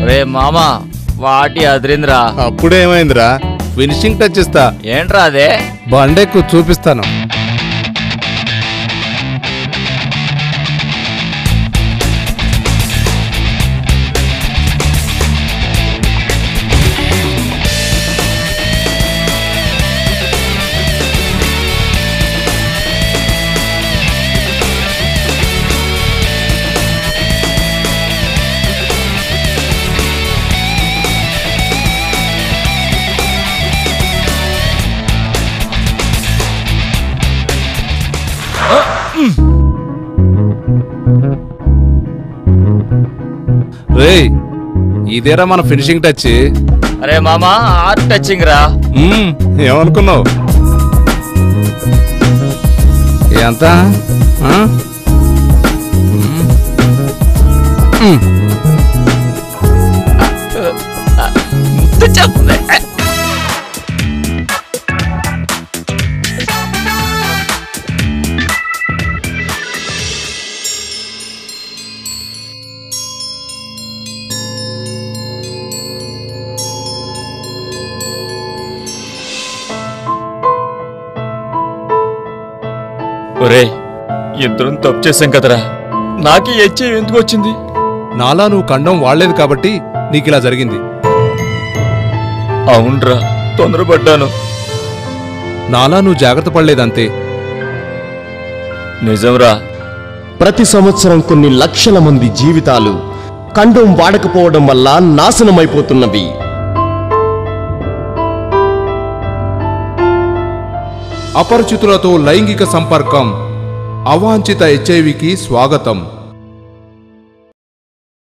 రే మామా వాటి అదిరింద్రా. అప్పుడేమైందిరా? Finishing touch ఇస్తా. ఏంట్రా అదే? బండెక్కు చూపిస్తాను. రేయ్, ఇదేరా మన ఫినిషింగ్ టచ్. అరే మామా ఆర్ట్ టచింగ్ రా. ఏమనుకున్నావు? ఎంత ఒరే ఇద్దరం తప్పు చేశాం కదరా. నాకే హెచ్ఐ ఎందుకు వచ్చింది? నాలా నువ్వు కండం వాడలేదు కాబట్టి నీకు ఇలా జరిగింది. అవునరా, తొందరపడ్డాను. నాలా నువ్వు జాగ్రత్త పడలేదంతే. నిజంరా. ప్రతి సంవత్సరం కొన్ని లక్షల మంది జీవితాలు కండోం వాడకపోవడం వల్ల నాశనమైపోతున్నవి. అపరిచితులతో లైంగిక సంపర్కం అవాంఛిత హెచ్ఐవికి స్వాగతం.